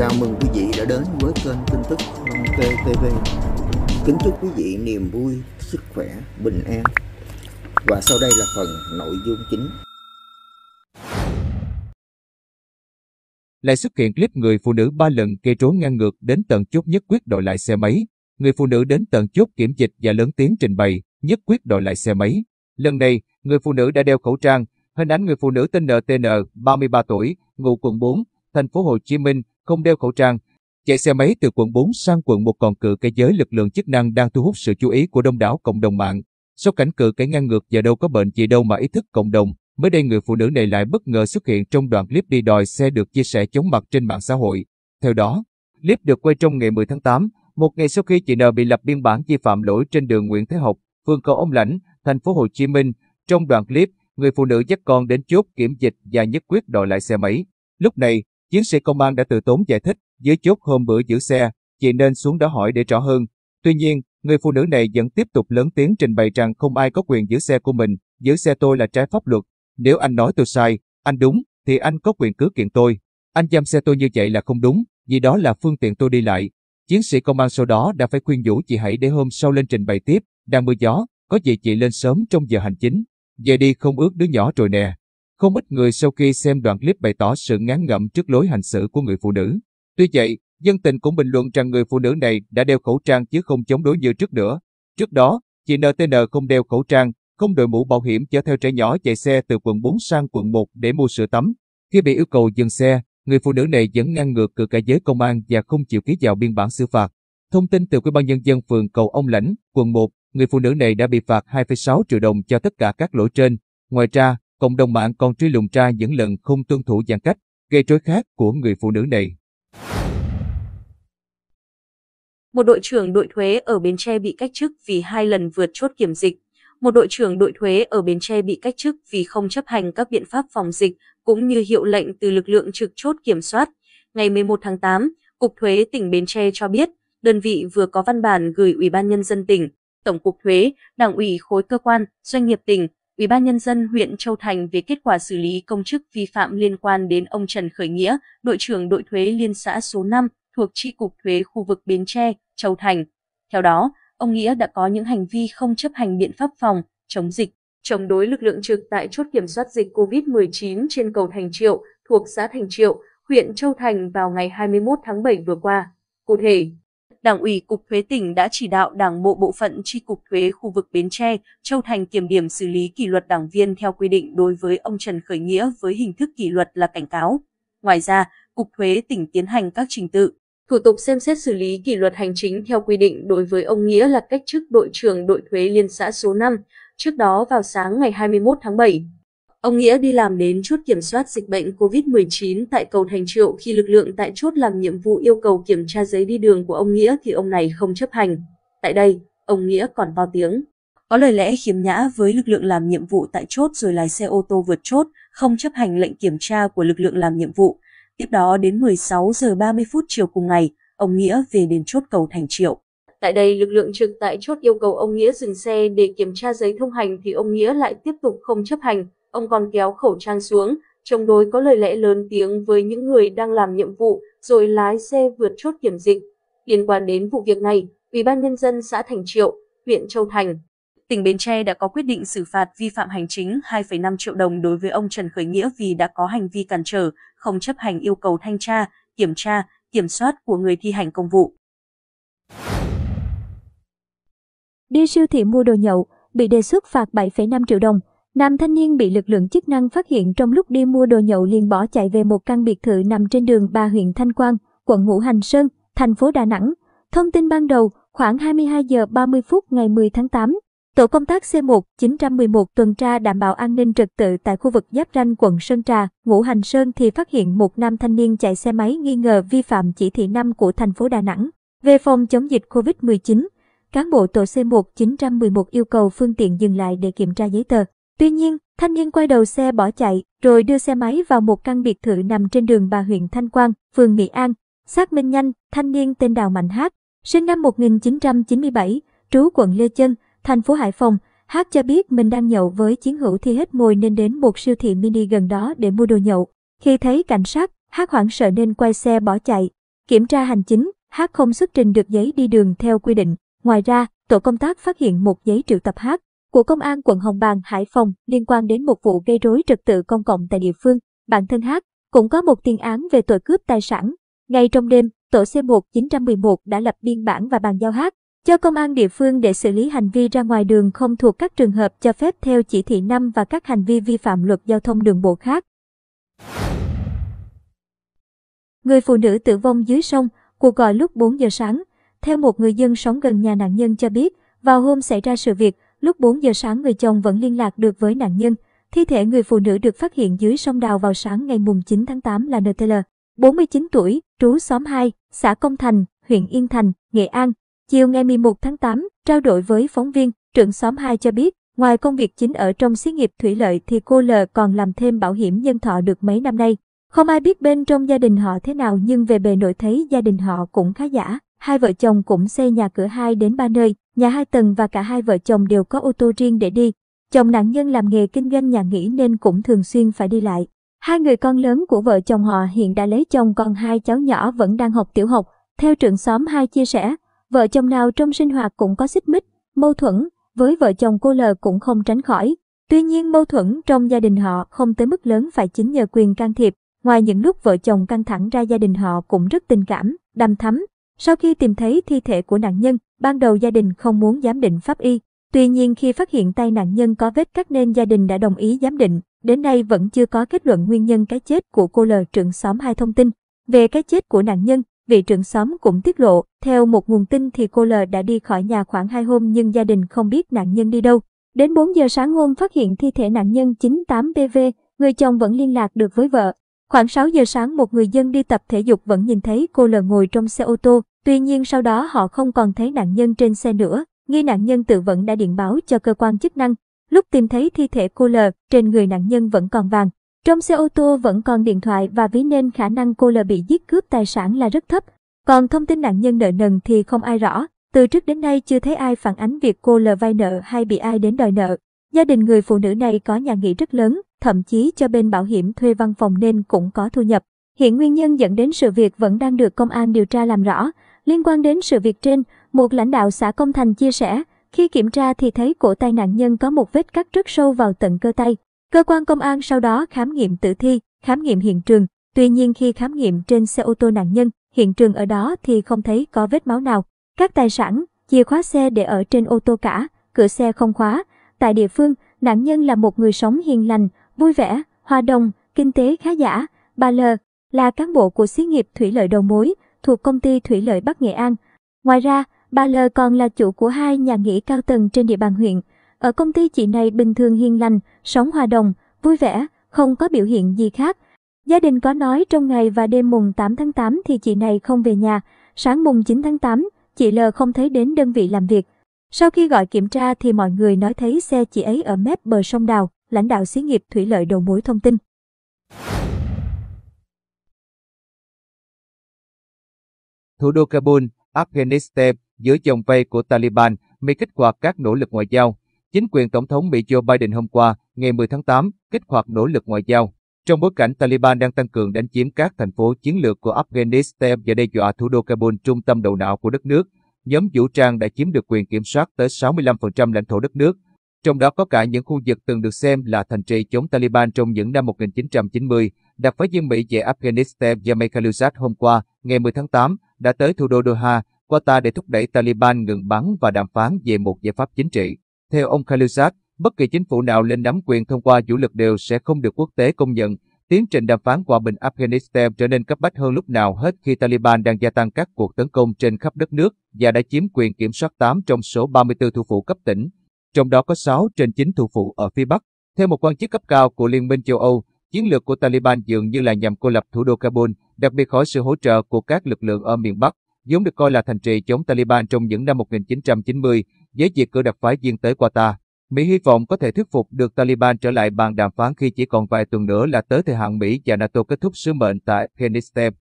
Chào mừng quý vị đã đến với kênh tin tức Long Kê TV. Kính chúc quý vị niềm vui, sức khỏe, bình an. Và sau đây là phần nội dung chính. Lại xuất hiện clip người phụ nữ 3 lần gây rối ngang ngược đến tận chốt nhất quyết đòi lại xe máy. Người phụ nữ đến tận chốt kiểm dịch và lớn tiếng trình bày nhất quyết đòi lại xe máy. Lần này, người phụ nữ đã đeo khẩu trang. Hình ảnh người phụ nữ tên NTN, 33 tuổi, ngụ quận 4, thành phố Hồ Chí Minh, không đeo khẩu trang, chạy xe máy từ quận 4 sang quận 1 còn cự cãi với lực lượng chức năng đang thu hút sự chú ý của đông đảo cộng đồng mạng. Sau cảnh cự cãi ngang ngược và đâu có bệnh gì đâu mà ý thức cộng đồng, mới đây người phụ nữ này lại bất ngờ xuất hiện trong đoạn clip đi đòi xe được chia sẻ chóng mặt trên mạng xã hội. Theo đó, clip được quay trong ngày 10 tháng 8, một ngày sau khi chị N bị lập biên bản vi phạm lỗi trên đường Nguyễn Thái Học, phường Cầu Ông Lãnh, thành phố Hồ Chí Minh. Trong đoạn clip, người phụ nữ dắt con đến chốt kiểm dịch và nhất quyết đòi lại xe máy. Lúc này, chiến sĩ công an đã từ tốn giải thích, dưới chốt hôm bữa giữ xe, chị nên xuống đó hỏi để rõ hơn. Tuy nhiên, người phụ nữ này vẫn tiếp tục lớn tiếng trình bày rằng không ai có quyền giữ xe của mình, giữ xe tôi là trái pháp luật. Nếu anh nói tôi sai, anh đúng, thì anh có quyền cứ kiện tôi. Anh giam xe tôi như vậy là không đúng, vì đó là phương tiện tôi đi lại. Chiến sĩ công an sau đó đã phải khuyên nhủ chị hãy để hôm sau lên trình bày tiếp, đang mưa gió, có gì chị lên sớm trong giờ hành chính. Về đi không ướt đứa nhỏ rồi nè. Không ít người sau khi xem đoạn clip bày tỏ sự ngán ngẩm trước lối hành xử của người phụ nữ. Tuy vậy, dân tình cũng bình luận rằng người phụ nữ này đã đeo khẩu trang chứ không chống đối như trước nữa. Trước đó, chị NTN không đeo khẩu trang, không đội mũ bảo hiểm chở theo trẻ nhỏ chạy xe từ quận 4 sang quận 1 để mua sữa tắm. Khi bị yêu cầu dừng xe, người phụ nữ này vẫn ngang ngược cự cãi với công an và không chịu ký vào biên bản xử phạt. Thông tin từ Ủy ban nhân dân phường Cầu Ông Lãnh, quận 1, người phụ nữ này đã bị phạt 2,6 triệu đồng cho tất cả các lỗi trên. Ngoài ra, cộng đồng mạng còn truy lùng ra những lần không tuân thủ giãn cách, gây rối khác của người phụ nữ này. Một đội trưởng đội thuế ở Bến Tre bị cách chức vì 2 lần vượt chốt kiểm dịch. Một đội trưởng đội thuế ở Bến Tre bị cách chức vì không chấp hành các biện pháp phòng dịch cũng như hiệu lệnh từ lực lượng trực chốt kiểm soát. Ngày 11 tháng 8, Cục Thuế tỉnh Bến Tre cho biết, đơn vị vừa có văn bản gửi Ủy ban nhân dân tỉnh, Tổng cục Thuế, Đảng ủy khối cơ quan, doanh nghiệp tỉnh, Ủy ban nhân dân huyện Châu Thành về kết quả xử lý công chức vi phạm liên quan đến ông Trần Khởi Nghĩa, đội trưởng đội thuế liên xã số 5 thuộc Chi cục Thuế khu vực Bến Tre, Châu Thành. Theo đó, ông Nghĩa đã có những hành vi không chấp hành biện pháp phòng, chống dịch, chống đối lực lượng trực tại chốt kiểm soát dịch COVID-19 trên cầu Thành Triệu thuộc xã Thành Triệu, huyện Châu Thành vào ngày 21 tháng 7 vừa qua. Cụ thể, Đảng ủy Cục Thuế tỉnh đã chỉ đạo Đảng bộ bộ phận Chi cục Thuế khu vực Bến Tre, Châu Thành kiểm điểm xử lý kỷ luật đảng viên theo quy định đối với ông Trần Khởi Nghĩa với hình thức kỷ luật là cảnh cáo. Ngoài ra, Cục Thuế tỉnh tiến hành các trình tự, thủ tục xem xét xử lý kỷ luật hành chính theo quy định đối với ông Nghĩa là cách chức đội trưởng đội thuế liên xã số 5. Trước đó vào sáng ngày 21 tháng 7, ông Nghĩa đi làm đến chốt kiểm soát dịch bệnh COVID-19 tại cầu Thành Triệu. Khi lực lượng tại chốt làm nhiệm vụ yêu cầu kiểm tra giấy đi đường của ông Nghĩa thì ông này không chấp hành. Tại đây, ông Nghĩa còn to tiếng, có lời lẽ khiếm nhã với lực lượng làm nhiệm vụ tại chốt rồi lái xe ô tô vượt chốt, không chấp hành lệnh kiểm tra của lực lượng làm nhiệm vụ. Tiếp đó đến 16 giờ 30 phút chiều cùng ngày, ông Nghĩa về đến chốt cầu Thành Triệu. Tại đây, lực lượng trực tại chốt yêu cầu ông Nghĩa dừng xe để kiểm tra giấy thông hành thì ông Nghĩa lại tiếp tục không chấp hành. Ông còn kéo khẩu trang xuống, chống đối có lời lẽ lớn tiếng với những người đang làm nhiệm vụ, rồi lái xe vượt chốt kiểm dịch. Liên quan đến vụ việc này, Ủy ban nhân dân xã Thành Triệu, huyện Châu Thành, tỉnh Bến Tre đã có quyết định xử phạt vi phạm hành chính 2,5 triệu đồng đối với ông Trần Khởi Nghĩa vì đã có hành vi cản trở, không chấp hành yêu cầu thanh tra, kiểm soát của người thi hành công vụ. Đi siêu thị mua đồ nhậu, bị đề xuất phạt 7,5 triệu đồng. Nam thanh niên bị lực lượng chức năng phát hiện trong lúc đi mua đồ nhậu liền bỏ chạy về một căn biệt thự nằm trên đường 3 huyện Thanh Quan, quận Ngũ Hành Sơn, thành phố Đà Nẵng. Thông tin ban đầu, khoảng 22 giờ 30 phút ngày 10 tháng 8, tổ công tác C1 911 tuần tra đảm bảo an ninh trật tự tại khu vực giáp ranh quận Sơn Trà, Ngũ Hành Sơn thì phát hiện một nam thanh niên chạy xe máy nghi ngờ vi phạm chỉ thị 5 của thành phố Đà Nẵng về phòng chống dịch COVID-19. Cán bộ tổ C1 911 yêu cầu phương tiện dừng lại để kiểm tra giấy tờ. Tuy nhiên, thanh niên quay đầu xe bỏ chạy, rồi đưa xe máy vào một căn biệt thự nằm trên đường 3 huyện Thanh Quan, phường Mỹ An. Xác minh nhanh, thanh niên tên Đào Mạnh Hát, sinh năm 1997, trú quận Lê Chân, thành phố Hải Phòng. Hát cho biết mình đang nhậu với chiến hữu thì hết mồi nên đến một siêu thị mini gần đó để mua đồ nhậu. Khi thấy cảnh sát, Hát hoảng sợ nên quay xe bỏ chạy. Kiểm tra hành chính, H không xuất trình được giấy đi đường theo quy định. Ngoài ra, tổ công tác phát hiện một giấy triệu tập H của Công an quận Hồng Bàng, Hải Phòng liên quan đến một vụ gây rối trật tự công cộng tại địa phương. Bản thân H cũng có một tiền án về tội cướp tài sản. Ngay trong đêm, tổ C1 911 đã lập biên bản và bàn giao H cho công an địa phương để xử lý hành vi ra ngoài đường không thuộc các trường hợp cho phép theo chỉ thị 5 và các hành vi vi phạm luật giao thông đường bộ khác. Người phụ nữ tử vong dưới sông, cuộc gọi lúc 4 giờ sáng. Theo một người dân sống gần nhà nạn nhân cho biết, vào hôm xảy ra sự việc, lúc 4 giờ sáng người chồng vẫn liên lạc được với nạn nhân. Thi thể người phụ nữ được phát hiện dưới sông Đào vào sáng ngày 9 tháng 8 là NTL, 49 tuổi, trú xóm 2, xã Công Thành, huyện Yên Thành, Nghệ An. Chiều ngày 11 tháng 8, trao đổi với phóng viên, trưởng xóm 2 cho biết, ngoài công việc chính ở trong xí nghiệp thủy lợi thì cô L còn làm thêm bảo hiểm nhân thọ được mấy năm nay. Không ai biết bên trong gia đình họ thế nào nhưng về bề nổi thấy gia đình họ cũng khá giả. Hai vợ chồng cũng xây nhà cửa 2 đến 3 nơi, nhà 2 tầng và cả hai vợ chồng đều có ô tô riêng để đi. Chồng nạn nhân làm nghề kinh doanh nhà nghỉ nên cũng thường xuyên phải đi lại. Hai người con lớn của vợ chồng họ hiện đã lấy chồng, còn hai cháu nhỏ vẫn đang học tiểu học. Theo trưởng xóm 2 chia sẻ, vợ chồng nào trong sinh hoạt cũng có xích mích, mâu thuẫn, với vợ chồng cô L cũng không tránh khỏi. Tuy nhiên mâu thuẫn trong gia đình họ không tới mức lớn phải chính nhờ quyền can thiệp. Ngoài những lúc vợ chồng căng thẳng ra, gia đình họ cũng rất tình cảm, đằm thắm. Sau khi tìm thấy thi thể của nạn nhân, ban đầu gia đình không muốn giám định pháp y. Tuy nhiên khi phát hiện tay nạn nhân có vết cắt nên gia đình đã đồng ý giám định. Đến nay vẫn chưa có kết luận nguyên nhân cái chết của cô L. Trưởng xóm 2 thông tin về cái chết của nạn nhân, vị trưởng xóm cũng tiết lộ, theo một nguồn tin thì cô L đã đi khỏi nhà khoảng 2 hôm nhưng gia đình không biết nạn nhân đi đâu. Đến 4 giờ sáng hôm phát hiện thi thể nạn nhân 98 PV, người chồng vẫn liên lạc được với vợ. Khoảng 6 giờ sáng một người dân đi tập thể dục vẫn nhìn thấy cô L ngồi trong xe ô tô, tuy nhiên sau đó họ không còn thấy nạn nhân trên xe nữa, nghi nạn nhân tự vẫn đã điện báo cho cơ quan chức năng. Lúc tìm thấy thi thể cô L, trên người nạn nhân vẫn còn vàng. Trong xe ô tô vẫn còn điện thoại và ví nên khả năng cô L bị giết cướp tài sản là rất thấp. Còn thông tin nạn nhân nợ nần thì không ai rõ. Từ trước đến nay chưa thấy ai phản ánh việc cô L vay nợ hay bị ai đến đòi nợ. Gia đình người phụ nữ này có nhà nghỉ rất lớn, thậm chí cho bên bảo hiểm thuê văn phòng nên cũng có thu nhập. Hiện nguyên nhân dẫn đến sự việc vẫn đang được công an điều tra làm rõ. Liên quan đến sự việc trên, một lãnh đạo xã Công Thành chia sẻ, khi kiểm tra thì thấy cổ tay nạn nhân có một vết cắt rất sâu vào tận cơ tay. Cơ quan công an sau đó khám nghiệm tử thi, khám nghiệm hiện trường. Tuy nhiên khi khám nghiệm trên xe ô tô nạn nhân, hiện trường ở đó thì không thấy có vết máu nào. Các tài sản, chìa khóa xe để ở trên ô tô cả, cửa xe không khóa. Tại địa phương, nạn nhân là một người sống hiền lành, vui vẻ, hòa đồng, kinh tế khá giả. Bà L là cán bộ của xí nghiệp thủy lợi đầu mối thuộc công ty thủy lợi Bắc Nghệ An. Ngoài ra, bà L còn là chủ của 2 nhà nghỉ cao tầng trên địa bàn huyện. Ở công ty chị này bình thường hiền lành, sống hòa đồng, vui vẻ, không có biểu hiện gì khác. Gia đình có nói trong ngày và đêm mùng 8 tháng 8 thì chị này không về nhà. Sáng mùng 9 tháng 8, chị L không thấy đến đơn vị làm việc. Sau khi gọi kiểm tra thì mọi người nói thấy xe chị ấy ở mép bờ sông Đào, lãnh đạo xí nghiệp thủy lợi đầu mối thông tin. Thủ đô Kabul, Afghanistan, dưới vòng vây của Taliban, Mỹ kích hoạt các nỗ lực ngoại giao. Chính quyền Tổng thống Mỹ Joe Biden hôm qua, ngày 10 tháng 8, kích hoạt nỗ lực ngoại giao. Trong bối cảnh Taliban đang tăng cường đánh chiếm các thành phố chiến lược của Afghanistan và đe dọa thủ đô Kabul, trung tâm đầu não của đất nước, nhóm vũ trang đã chiếm được quyền kiểm soát tới 65% lãnh thổ đất nước. Trong đó có cả những khu vực từng được xem là thành trì chống Taliban trong những năm 1990. Đặc phái viên Mỹ về Afghanistan Jamal Khalilzad hôm qua, ngày 10 tháng 8, đã tới thủ đô Doha, Qatar để thúc đẩy Taliban ngừng bắn và đàm phán về một giải pháp chính trị. Theo ông Khalilzad, bất kỳ chính phủ nào lên nắm quyền thông qua vũ lực đều sẽ không được quốc tế công nhận. Tiến trình đàm phán hòa bình Afghanistan trở nên cấp bách hơn lúc nào hết khi Taliban đang gia tăng các cuộc tấn công trên khắp đất nước và đã chiếm quyền kiểm soát 8 trong số 34 thủ phủ cấp tỉnh, trong đó có 6 trên 9 thủ phủ ở phía Bắc. Theo một quan chức cấp cao của Liên minh châu Âu, chiến lược của Taliban dường như là nhằm cô lập thủ đô Kabul, đặc biệt khỏi sự hỗ trợ của các lực lượng ở miền Bắc, vốn được coi là thành trì chống Taliban trong những năm 1990, với việc cử đặc phái viên tới Qatar. Mỹ hy vọng có thể thuyết phục được Taliban trở lại bàn đàm phán khi chỉ còn vài tuần nữa là tới thời hạn Mỹ và NATO kết thúc sứ mệnh tại Afghanistan.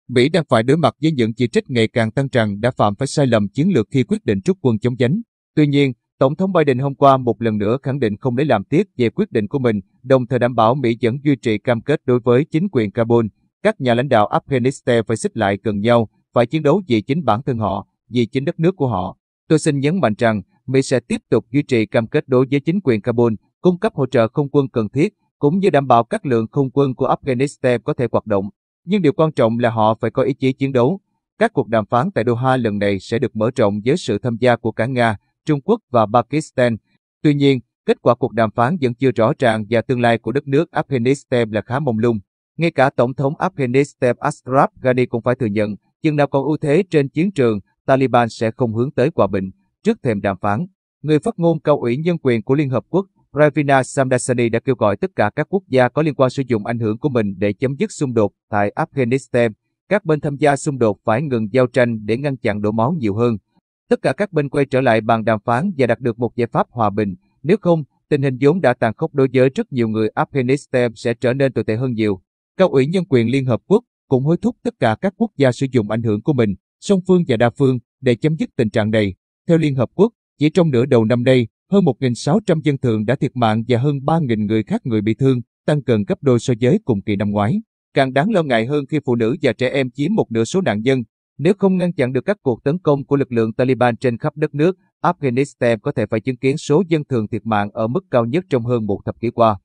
Mỹ đang phải đối mặt với những chỉ trích ngày càng tăng rằng đã phạm phải sai lầm chiến lược khi quyết định rút quân chống giánh. Tuy nhiên, Tổng thống Biden hôm qua một lần nữa khẳng định không lấy làm tiếc về quyết định của mình, đồng thời đảm bảo Mỹ vẫn duy trì cam kết đối với chính quyền Kabul. Các nhà lãnh đạo Afghanistan phải xích lại gần nhau, phải chiến đấu vì chính bản thân họ, vì chính đất nước của họ. Tôi xin nhấn mạnh rằng, Mỹ sẽ tiếp tục duy trì cam kết đối với chính quyền Kabul, cung cấp hỗ trợ không quân cần thiết, cũng như đảm bảo các lượng không quân của Afghanistan có thể hoạt động. Nhưng điều quan trọng là họ phải có ý chí chiến đấu. Các cuộc đàm phán tại Doha lần này sẽ được mở rộng với sự tham gia của cả Nga, Trung Quốc và Pakistan. Tuy nhiên, kết quả cuộc đàm phán vẫn chưa rõ ràng và tương lai của đất nước Afghanistan là khá mông lung. Ngay cả Tổng thống Afghanistan Ashraf Ghani cũng phải thừa nhận, chừng nào còn ưu thế trên chiến trường, Taliban sẽ không hướng tới hòa bình. Trước thềm đàm phán, người phát ngôn cao ủy nhân quyền của Liên Hợp Quốc, Ravina Shamdasani đã kêu gọi tất cả các quốc gia có liên quan sử dụng ảnh hưởng của mình để chấm dứt xung đột tại Afghanistan. Các bên tham gia xung đột phải ngừng giao tranh để ngăn chặn đổ máu nhiều hơn. Tất cả các bên quay trở lại bàn đàm phán và đạt được một giải pháp hòa bình. Nếu không, tình hình vốn đã tàn khốc đối với rất nhiều người Afghanistan sẽ trở nên tồi tệ hơn nhiều. Cao ủy nhân quyền Liên Hợp Quốc cũng hối thúc tất cả các quốc gia sử dụng ảnh hưởng của mình, song phương và đa phương, để chấm dứt tình trạng này. Theo Liên Hợp Quốc, chỉ trong nửa đầu năm nay, hơn 1.600 dân thường đã thiệt mạng và hơn 3.000 người khác người bị thương, tăng gần gấp đôi so với cùng kỳ năm ngoái. Càng đáng lo ngại hơn khi phụ nữ và trẻ em chiếm một nửa số nạn nhân. Nếu không ngăn chặn được các cuộc tấn công của lực lượng Taliban trên khắp đất nước, Afghanistan có thể phải chứng kiến số dân thường thiệt mạng ở mức cao nhất trong hơn một thập kỷ qua.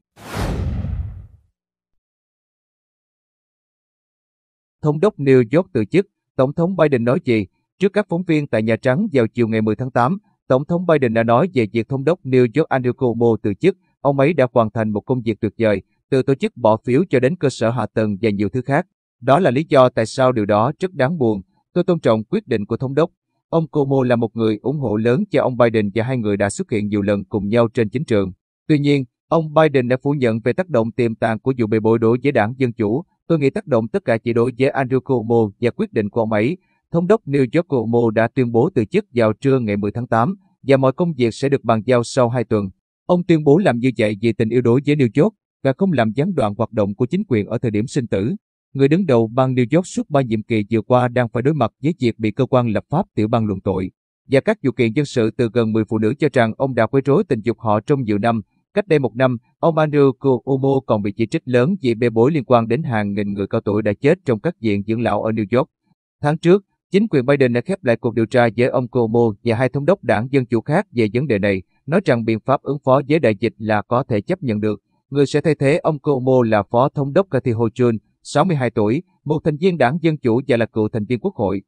Thống đốc New York từ chức, Tổng thống Biden nói gì? Trước các phóng viên tại Nhà Trắng vào chiều ngày 10 tháng 8, Tổng thống Biden đã nói về việc Thống đốc New York Andrew Cuomo từ chức. Ông ấy đã hoàn thành một công việc tuyệt vời, từ tổ chức bỏ phiếu cho đến cơ sở hạ tầng và nhiều thứ khác. Đó là lý do tại sao điều đó rất đáng buồn. Tôi tôn trọng quyết định của Thống đốc. Ông Cuomo là một người ủng hộ lớn cho ông Biden và hai người đã xuất hiện nhiều lần cùng nhau trên chính trường. Tuy nhiên, ông Biden đã phủ nhận về tác động tiềm tàng của vụ bê bối đối với đảng Dân Chủ. Tôi nghĩ tác động tất cả chỉ đối với Andrew Cuomo và quyết định của ông ấy. Thống đốc New York Cuomo đã tuyên bố từ chức vào trưa ngày 10 tháng 8 và mọi công việc sẽ được bàn giao sau 2 tuần. Ông tuyên bố làm như vậy vì tình yêu đối với New York và không làm gián đoạn hoạt động của chính quyền ở thời điểm sinh tử. Người đứng đầu bang New York suốt 3 nhiệm kỳ vừa qua đang phải đối mặt với việc bị cơ quan lập pháp tiểu bang luận tội. Và các vụ kiện dân sự từ gần 10 phụ nữ cho rằng ông đã quấy rối tình dục họ trong nhiều năm. Cách đây một năm, ông Andrew Cuomo còn bị chỉ trích lớn vì bê bối liên quan đến hàng nghìn người cao tuổi đã chết trong các viện dưỡng lão ở New York. Tháng trước, chính quyền Biden đã khép lại cuộc điều tra với ông Cuomo và hai thống đốc đảng Dân Chủ khác về vấn đề này, nói rằng biện pháp ứng phó với đại dịch là có thể chấp nhận được. Người sẽ thay thế ông Cuomo là Phó Thống đốc Kathy Hochul, 62 tuổi, một thành viên đảng Dân Chủ và là cựu thành viên Quốc hội.